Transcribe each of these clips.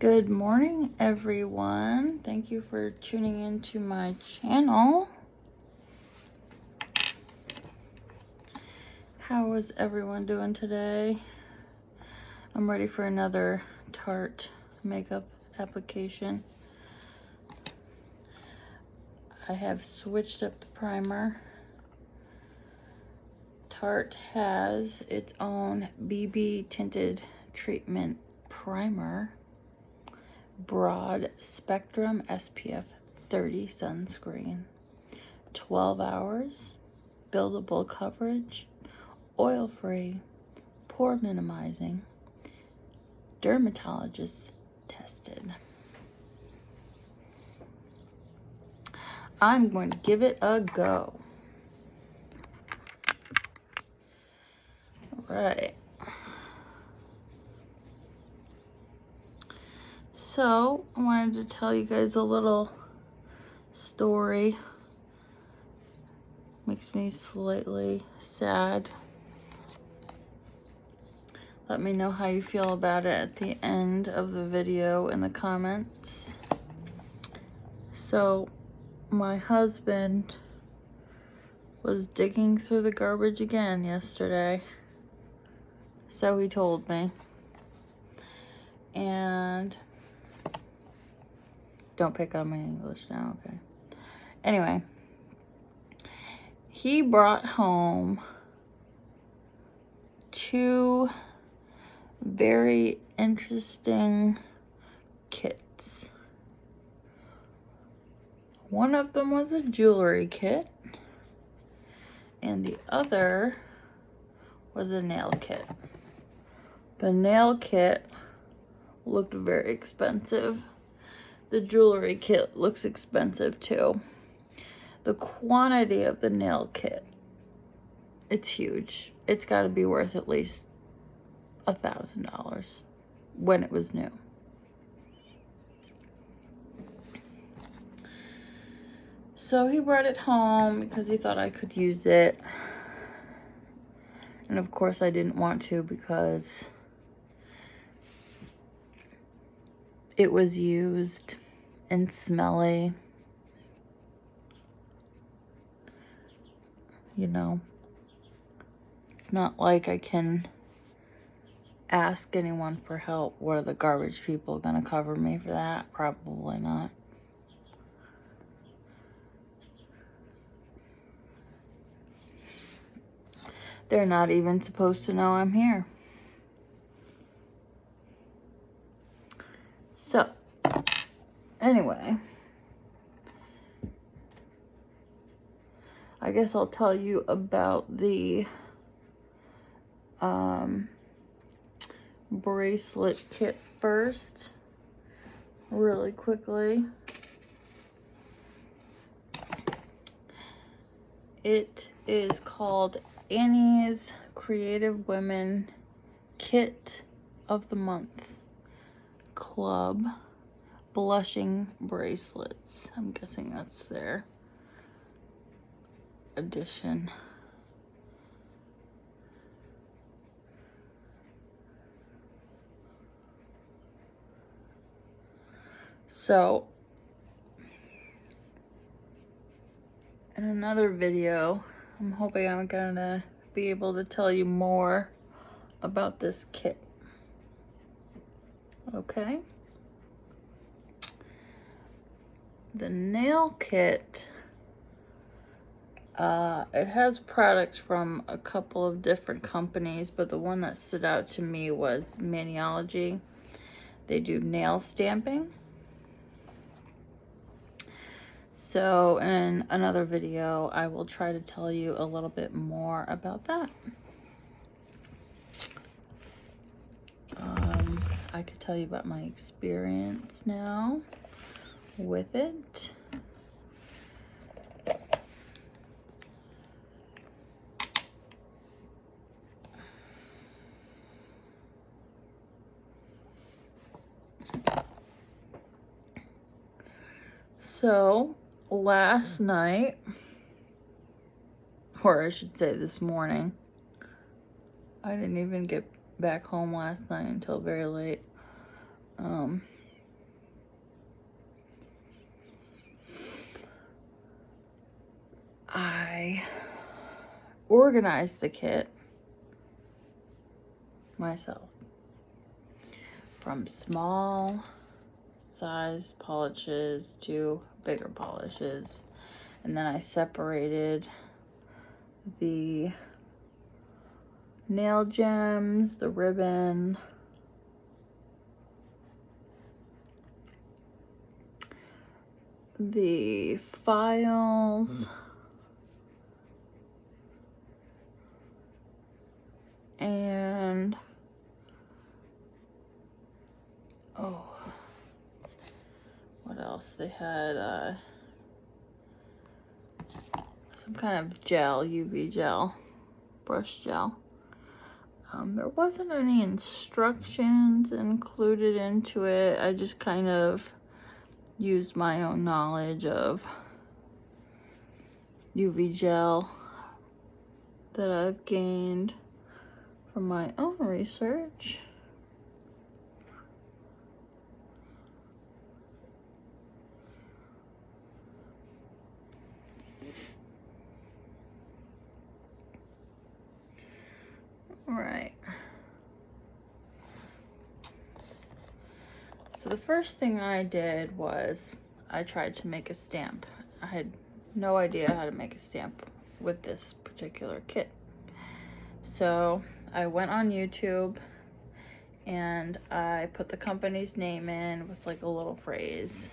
Good morning, everyone. Thank you for tuning into my channel. How is everyone doing today? I'm ready for another Tarte makeup application. I have switched up the primer. Tarte has its own BB tinted treatment primer. Broad spectrum SPF 30 sunscreen, 12 hours, buildable coverage, oil-free, pore minimizing, dermatologist tested. I'm going to give it a go. All right. So, I wanted to tell you guys a little story. Makes me slightly sad. Let me know how you feel about it at the end of the video in the comments. So, my husband was digging through the garbage again yesterday. So he told me. And don't pick on my English now, okay? Anyway, he brought home two very interesting kits. One of them was a jewelry kit, and the other was a nail kit. The nail kit looked very expensive. The jewelry kit looks expensive too. The quantity of the nail kit, it's huge. It's got to be worth at least $1,000 when it was new. So he brought it home because he thought I could use it. And of course I didn't want to because it was used and smelly. You know, it's not like I can ask anyone for help. What are the garbage people gonna cover me for that? Probably not. They're not even supposed to know I'm here. So, anyway, I guess I'll tell you about the bracelet kit first, really quickly. It is called Annie's Creative Women Kit of the Month Club Blushing Bracelets. I'm guessing that's their edition. So, in another video, I'm hoping I'm gonna be able to tell you more about this kit. Okay? The nail kit, it has products from a couple of different companies, but the one that stood out to me was Maniology. They do nail stamping. So in another video, I will try to tell you a little bit more about that. I could tell you about my experience now with it. So last night, or I should say this morning, I didn't even get back home last night until very late. I organized the kit myself from small size polishes to bigger polishes, and then I separated the nail gems, the ribbon, the files, and what else? They had some kind of gel, UV gel, brush gel. There wasn't any instructions included into it. I just kind of used my own knowledge of UV gel that I've gained from my own research. All right. So the first thing I did was I tried to make a stamp. I had no idea how to make a stamp with this particular kit. So I went on YouTube and I put the company's name in with like a little phrase,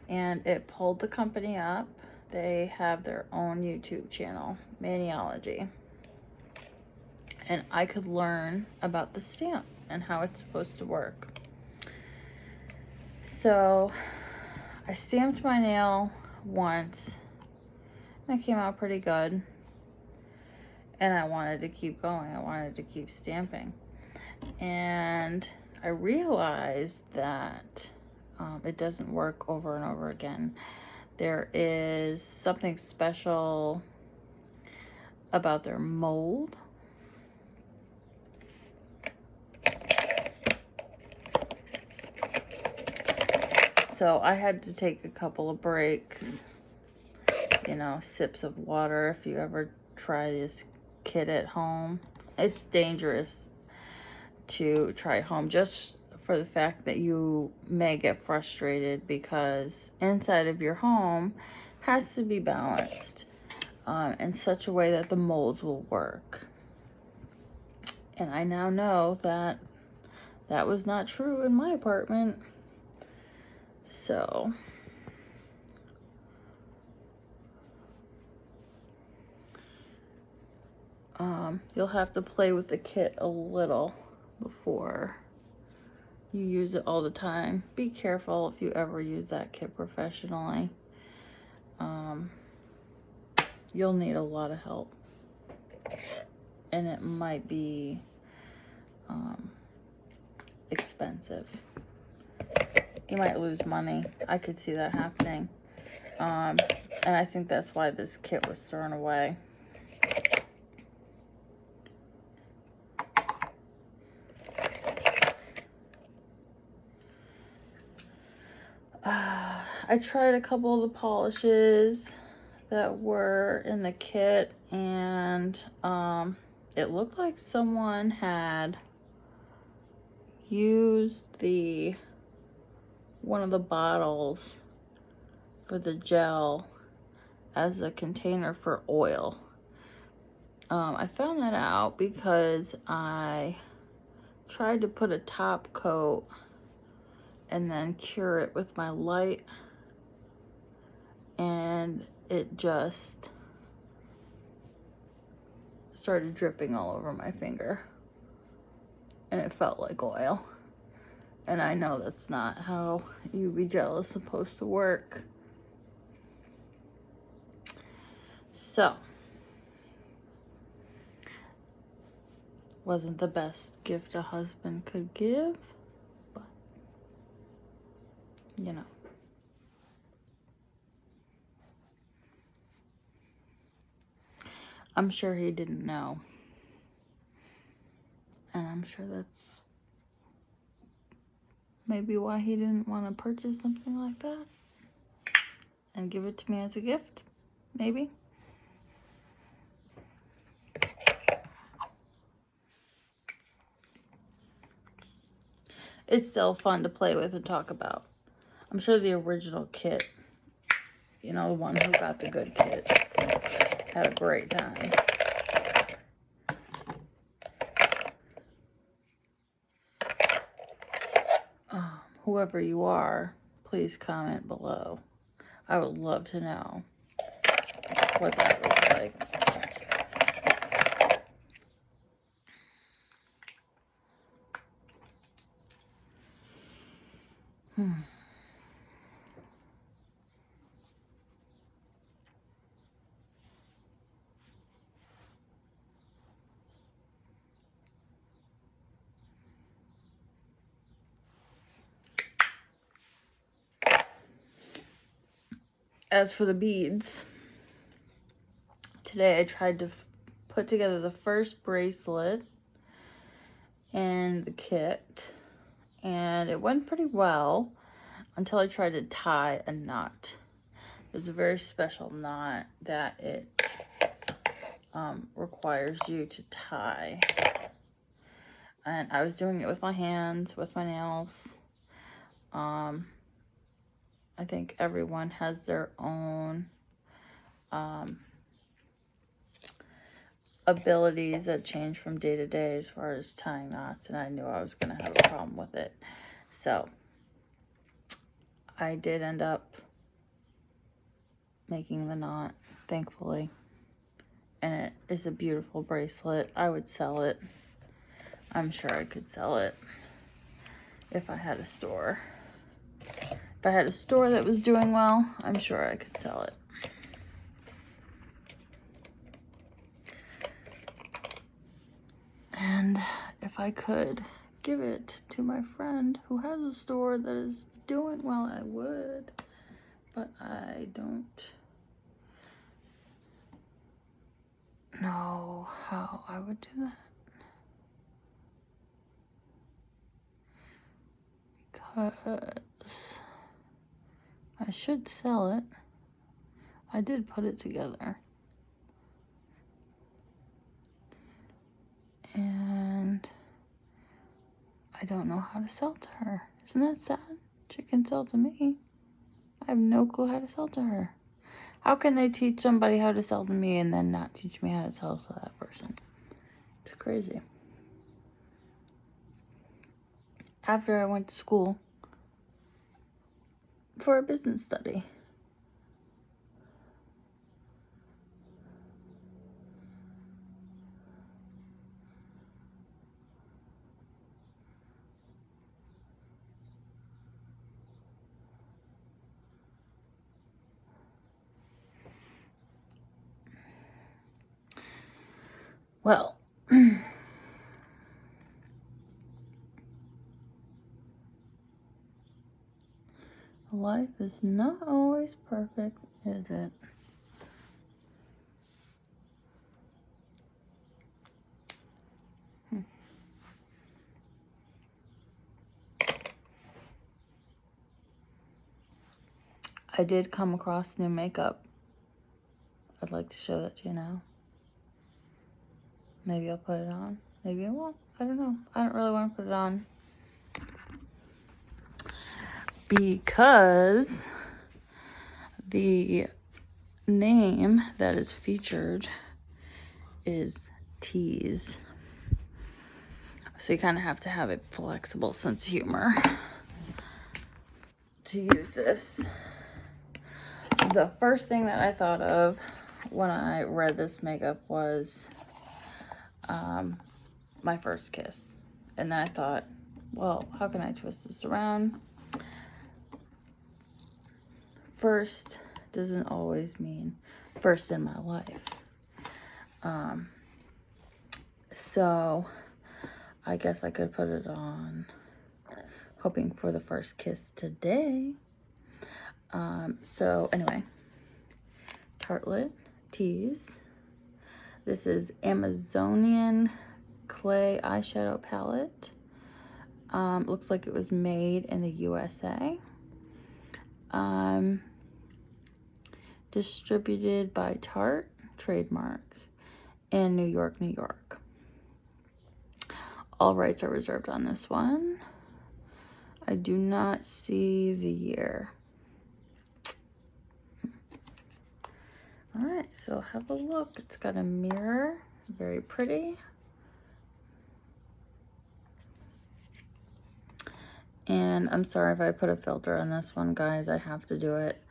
and it pulled the company up. They have their own YouTube channel, Maniology, and I could learn about the stamp and how it's supposed to work. So I stamped my nail once and it came out pretty good, and I wanted to keep going. I wanted to keep stamping, and I realized that it doesn't work over and over again. There is something special about their mold. So I had to take a couple of breaks, you know, sips of water. If you ever try this kit at home, it's dangerous to try home just for the fact that you may get frustrated, because inside of your home has to be balanced in such a way that the molds will work. And I now know that that was not true in my apartment. So you'll have to play with the kit a little before you use it all the time. Be careful if you ever use that kit professionally. You'll need a lot of help, and it might be expensive. You might lose money. I could see that happening. And I think that's why this kit was thrown away. I tried a couple of the polishes that were in the kit, and it looked like someone had used one of the bottles for the gel as a container for oil. I found that out because I tried to put a top coat and then cure it with my light, and it just started dripping all over my finger, and it felt like oil. And I know that's not how UV gel is supposed to work. So, wasn't the best gift a husband could give, but you know. I'm sure he didn't know. And I'm sure that's maybe why he didn't want to purchase something like that and give it to me as a gift. maybe. It's still fun to play with and talk about. I'm sure the original kit, you know, the one who got the good kit, had a great time. Whoever you are, please comment below. I would love to know what that looks like. As for the beads, today I tried to put together the first bracelet and the kit, and it went pretty well until I tried to tie a knot. There's a very special knot that it requires you to tie, and I was doing it with my hands, with my nails. I think everyone has their own abilities that change from day to day as far as tying knots, and I knew I was going to have a problem with it. So I did end up making the knot, thankfully, and it is a beautiful bracelet. I would sell it. I'm sure I could sell it if I had a store. If I had a store that was doing well, I'm sure I could sell it. And if I could give it to my friend who has a store that is doing well, I would. But I don't know how I would do that. Because I should sell it. I did put it together. And I don't know how to sell to her. Isn't that sad? She can sell to me. I have no clue how to sell to her. How can they teach somebody how to sell to me and then not teach me how to sell to that person? It's crazy. After I went to school for a business study. Well, life is not always perfect, is it? I did come across new makeup. I'd like to show that to you now. Maybe I'll put it on. Maybe I won't. I don't know. I don't really want to put it on. Because the name that is featured is Tease. So you kind of have to have a flexible sense of humor to use this. The first thing that I thought of when I read this makeup was My First Kiss. And then I thought, well, how can I twist this around? First doesn't always mean first in my life. So I guess I could put it on hoping for the first kiss today. So anyway, Tartelette Tease. This is Amazonian Clay eyeshadow palette. Looks like it was made in the USA. Distributed by Tarte, trademark, in New York, New York. All rights are reserved on this one. I do not see the year. All right, so have a look. It's got a mirror, very pretty. And I'm sorry if I put a filter on this one, guys. I have to do it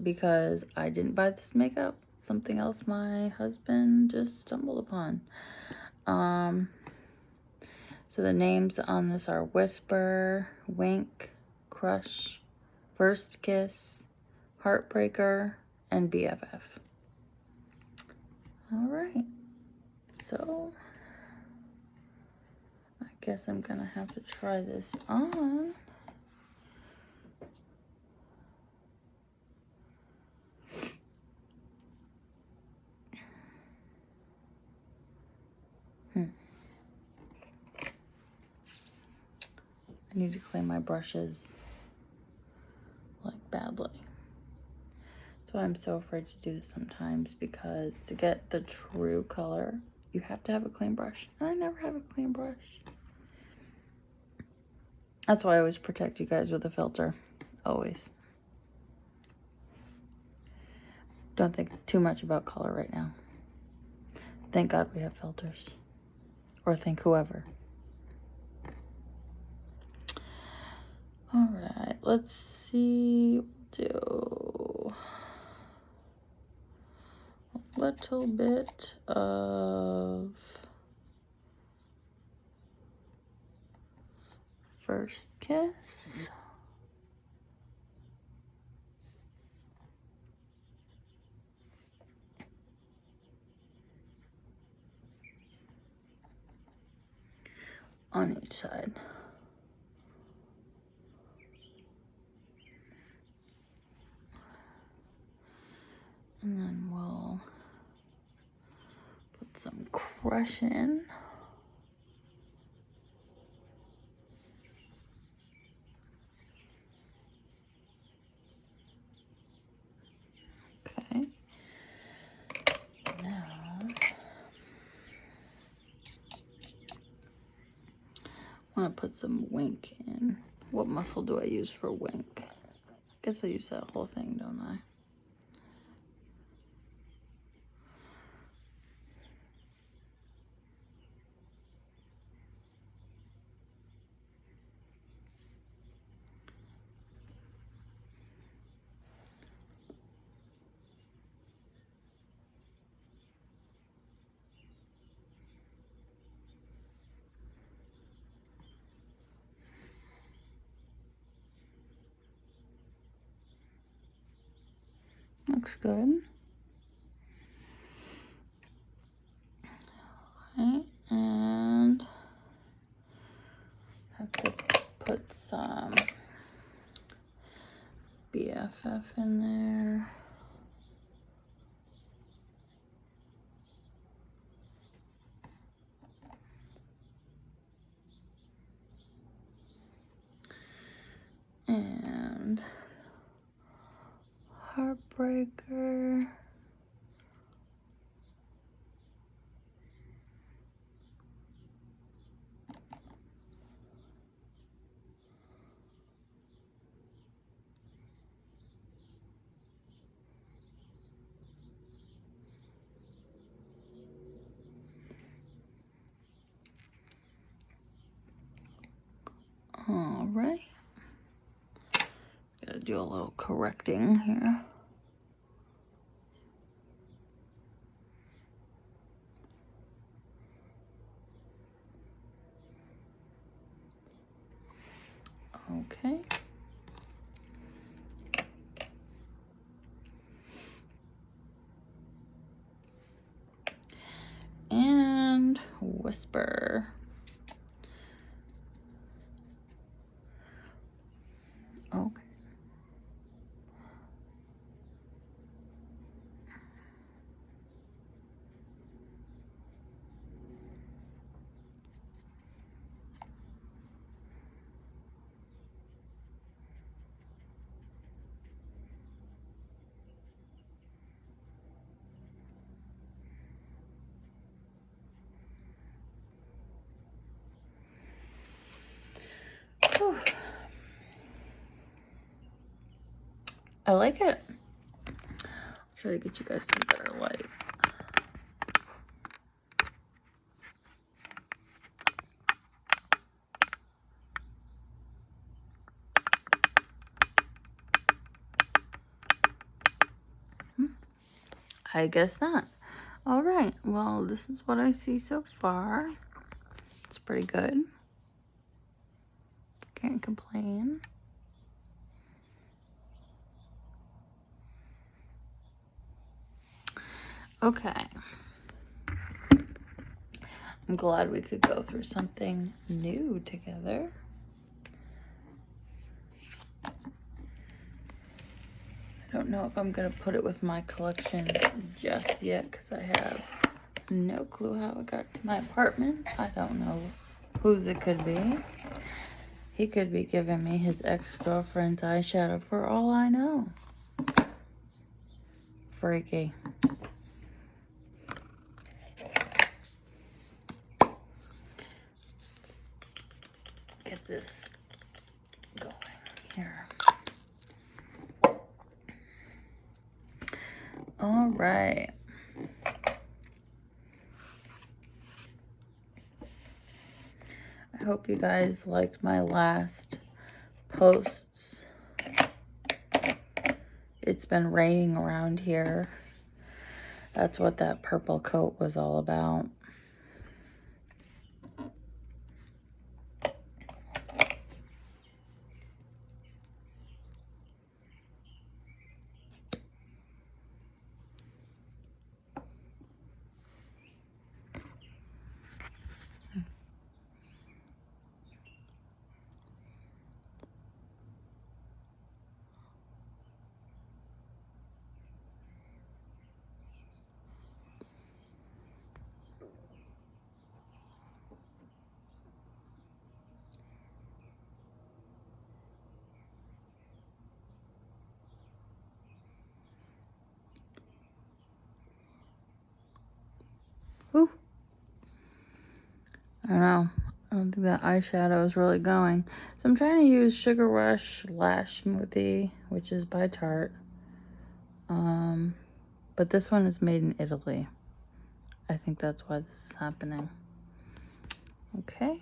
because I didn't buy this makeup. Something else my husband just stumbled upon. So the names on this are Whisper, Wink, Crush, First Kiss, Heartbreaker, and BFF. All right. So I guess I'm gonna have to try this on. I need to clean my brushes like badly. That's why I'm so afraid to do this sometimes, because to get the true color, you have to have a clean brush. And I never have a clean brush. That's why I always protect you guys with a filter. Always. Don't think too much about color right now. Thank God we have filters. Or thank whoever. All right, let's see. Do a little bit of First Kiss. On each side. And then we'll put some Crush in. Okay. Now, I want to put some Wink in. What muscle do I use for Wink? I guess I use that whole thing, don't I? Looks good. Okay, and have to put some BFF in there. And Heartbreaker. All right. Gotta do a little correcting here. Okay. And Whisper. Okay. I like it. I'll try to get you guys some better light. I guess not. All right, well, this is what I see so far. It's pretty good. Can't complain. Okay. I'm glad we could go through something new together. I don't know if I'm going to put it with my collection just yet because I have no clue how it got to my apartment. I don't know whose it could be. He could be giving me his ex-girlfriend's eyeshadow for all I know. Freaky. Let's get this going here. All right. I hope you guys liked my last posts. It's been raining around here. That's what that purple coat was all about. Whew. I don't know. I don't think that eyeshadow is really going. So I'm trying to use Sugar Rush Lash Smoothie, which is by Tarte. But this one is made in Italy. I think that's why this is happening. Okay.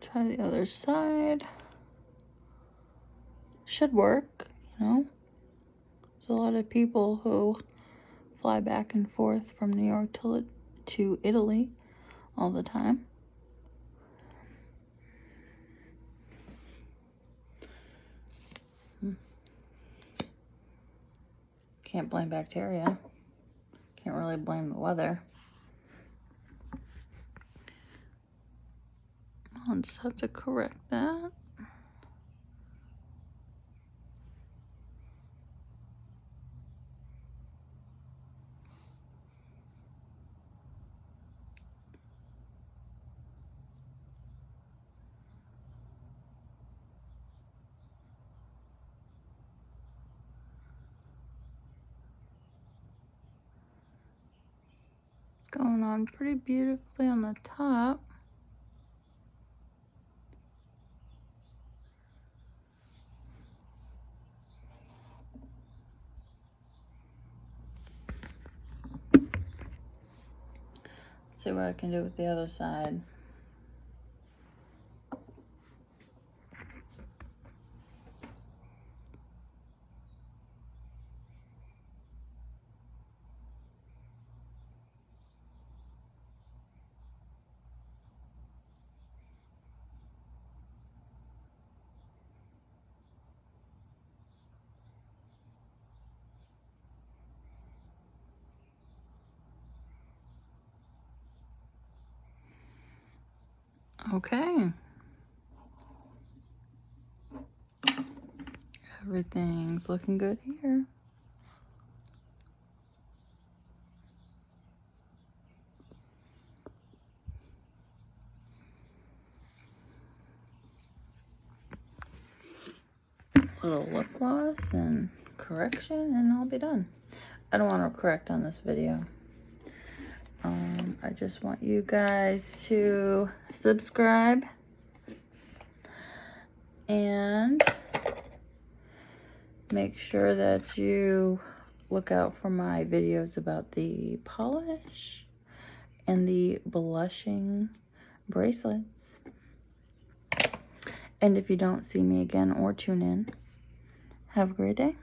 Try the other side. Should work, you know. There's a lot of people who fly back and forth from New York to Italy all the time. Can't blame bacteria. Can't really blame the weather. I'll just have to correct that. Going on pretty beautifully on the top. Let's see what I can do with the other side. Okay. Everything's looking good here. Little lip gloss and correction and I'll be done. I don't want to correct on this video. I just want you guys to subscribe and make sure that you look out for my videos about the polish and the blushing bracelets. And if you don't see me again or tune in, have a great day.